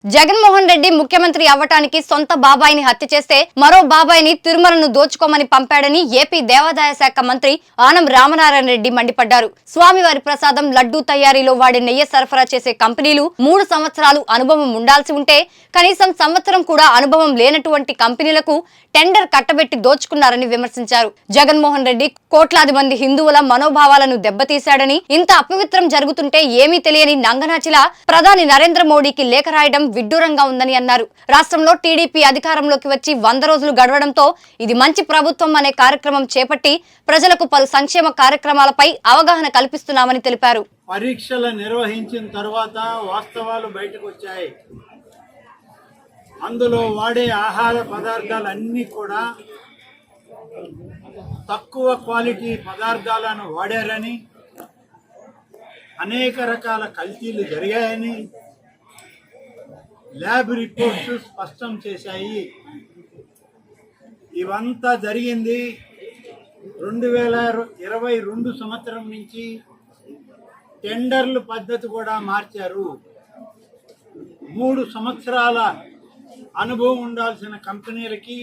జగన్మోహన్ రెడ్డి ముఖ్యమంత్రి అవ్వటానికి సొంత బాబాయిని హత్య చేస్తే మరో బాబాయిని తిరుమలను దోచుకోమని పంపాడని ఏపీ దేవాదాయ శాఖ మంత్రి ఆనం రామనారాయణ రెడ్డి మండిపడ్డారు. స్వామివారి ప్రసాదం లడ్డూ తయారీలో వాడే నెయ్యి సరఫరా చేసే కంపెనీలు 3 సంవత్సరాలు అనుభవం ఉండాల్సి ఉంటే కనీసం సంవత్సరం కూడా అనుభవం లేనటువంటి కంపెనీలకు టెండర్ కట్టబెట్టి దోచుకున్నారని విమర్శించారు. జగన్మోహన్ రెడ్డి కోట్లాది మంది హిందువుల మనోభావాలను దెబ్బతీశాడని, ఇంత అపవిత్రం జరుగుతుంటే ఏమీ తెలియని నంగనాచిలా ప్రధాని నరేంద్ర మోడీకి లేఖ రాయడం విడ్డూరంగా ఉందని అన్నారు. రాష్ట్రంలో టీడీపీ అధికారంలోకి వచ్చి 100 రోజులు గడవడంతో ఇది మంచి ప్రభుత్వం అనే కార్యక్రమం చేపట్టి ప్రజలకు పలు సంక్షేమ కార్యక్రమాలపై అవగాహన కల్పిస్తున్నామని తెలిపారు. పరీక్షలు నిర్వహించిన తర్వాత వాస్తవాలు బయటకు వచ్చాయి. అందులో వాడే ఆహార పదార్థాలన్నీ కూడా తక్కువ క్వాలిటీ పదార్థాలను వాడారని, అనేక రకాల కల్తీలు జరిగాయని ల్యాబ్ రిపోర్ట్స్ స్పష్టం చేశాయి. ఇవంతా జరిగింది 2022 సంవత్సరం నుంచి టెండర్లు పద్ధతి కూడా మార్చారు. 3 సంవత్సరాల అనుభవం ఉండాల్సిన కంపెనీలకి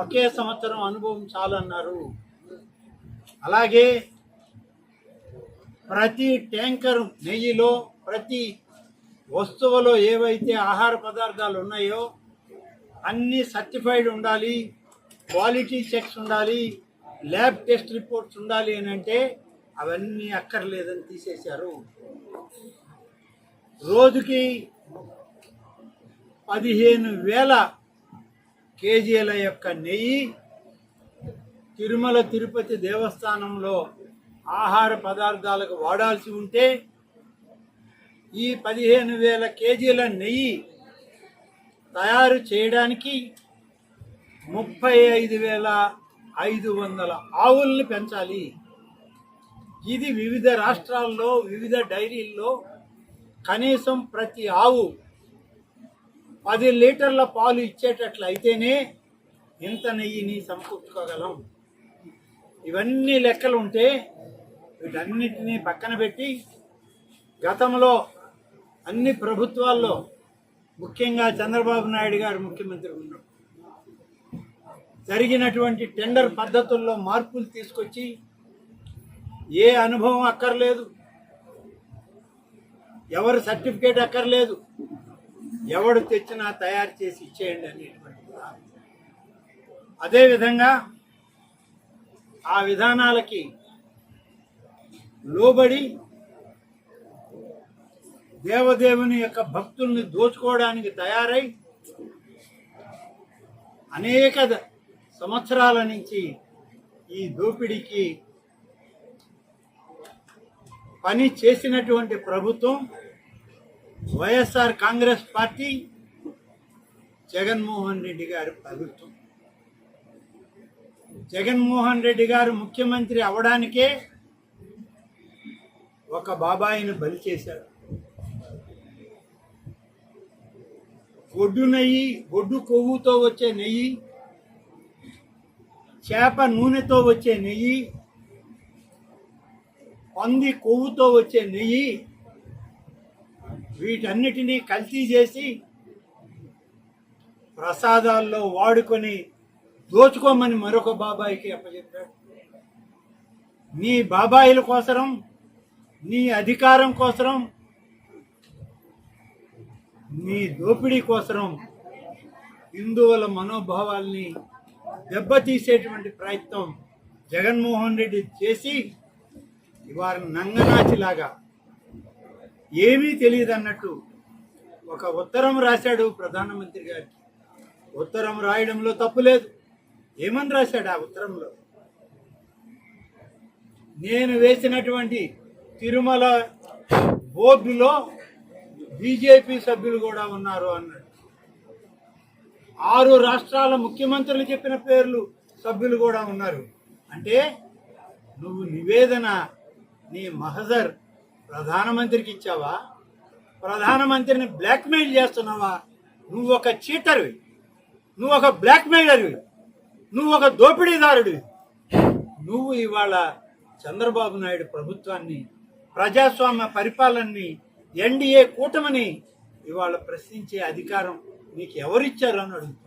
ఒకే సంవత్సరం అనుభవం చాలన్నారు. అలాగే ప్రతి ట్యాంకర్ నెయ్యిలో, ప్రతి వస్తువులో ఏవైతే ఆహార పదార్థాలు ఉన్నాయో అన్నీ సర్టిఫైడ్ ఉండాలి, క్వాలిటీ చెక్స్ ఉండాలి, ల్యాబ్ టెస్ట్ రిపోర్ట్స్ ఉండాలి అని అంటే అవన్నీ అక్కర్లేదని తీసేశారు. రోజుకి 15,000 కేజీల యొక్క నెయ్యి తిరుమల తిరుపతి దేవస్థానంలో ఆహార పదార్థాలకు వాడాల్సి ఉంటే ఈ 15,000 కేజీల నెయ్యి తయారు చేయడానికి 35,500 ఆవుల్ని పెంచాలి. ఇది వివిధ రాష్ట్రాల్లో వివిధ డైరీల్లో కనీసం ప్రతి ఆవు 10 లీటర్ల పాలు ఇచ్చేటట్లయితేనే ఇంత నెయ్యిని సమకూర్చుకోగలం. ఇవన్నీ లెక్కలు ఉంటే వీటన్నిటినీ పక్కన పెట్టి గతంలో అన్ని ప్రభుత్వాల్లో, ముఖ్యంగా చంద్రబాబు నాయుడు గారు ముఖ్యమంత్రి ఉన్నారు, జరిగినటువంటి టెండర్ పద్ధతుల్లో మార్పులు తీసుకొచ్చి ఏ అనుభవం అక్కర్లేదు, ఎవరు సర్టిఫికేట్ అక్కర్లేదు, ఎవడు తెచ్చినా తయారు చేసి ఇచ్చేయండి అనేటువంటి. అదేవిధంగా ఆ విధానాలకి లోబడి దేవదేవుని యొక్క భక్తుల్ని దోచుకోవడానికి తయారై అనేక సంవత్సరాల నుంచి ఈ దోపిడీకి పని చేసినటువంటి ప్రభుత్వం వైఎస్ఆర్ కాంగ్రెస్ పార్టీ, జగన్మోహన్ రెడ్డి గారి ప్రభుత్వం. జగన్మోహన్ రెడ్డి గారు ముఖ్యమంత్రి అవడానికే ఒక బాబాయిని బలి చేశారు. గొడ్డు నెయ్యి, గొడ్డు కొవ్వుతో వచ్చే నెయ్యి, చేప నూనెతో వచ్చే నెయ్యి, పంది కొవ్వుతో వచ్చే నెయ్యి, వీటన్నిటినీ కల్తీ చేసి ప్రసాదాల్లో వాడుకొని దోచుకోమని మరొక బాబాయికి అప్పచెప్పాడు. నీ బాబాయిల కోసరం, నీ అధికారం కోసరం, నీ దోపిడీ కోసరం హిందువుల మనోభావాల్ని దెబ్బతీసేటువంటి ప్రయత్నం జగన్మోహన్ రెడ్డి చేసి ఇవాళ నంగనాచిలాగా ఏమీ తెలియదు అన్నట్టు ఒక ఉత్తరం రాశాడు ప్రధానమంత్రి గారికి. ఉత్తరం రాయడంలో తప్పు లేదు. ఏమని రాశాడు ఆ ఉత్తరంలో? నేను వేసినటువంటి తిరుమల బోర్డులో బీజేపీ సభ్యులు కూడా ఉన్నారు అన్నాడు. 6 రాష్ట్రాల ముఖ్యమంత్రులు చెప్పిన పేర్లు సభ్యులు కూడా ఉన్నారు. అంటే నువ్వు నివేదన నీ మహజర్ ప్రధానమంత్రికి ఇచ్చావా? ప్రధానమంత్రిని బ్లాక్మెయిల్ చేస్తున్నావా? నువ్వు ఒక చీటర్వి, నువ్వు ఒక బ్లాక్మెయిలర్వి, నువ్వు ఒక దోపిడీదారుడివి. నువ్వు ఇవాళ చంద్రబాబు నాయుడు ప్రభుత్వాన్ని, ప్రజాస్వామ్య పరిపాలనని, ఎన్డీఏ కూటమిని ఇవాళ ప్రశ్నించే అధికారం నీకు ఎవరిచ్చారు అని అడుగుతున్నా.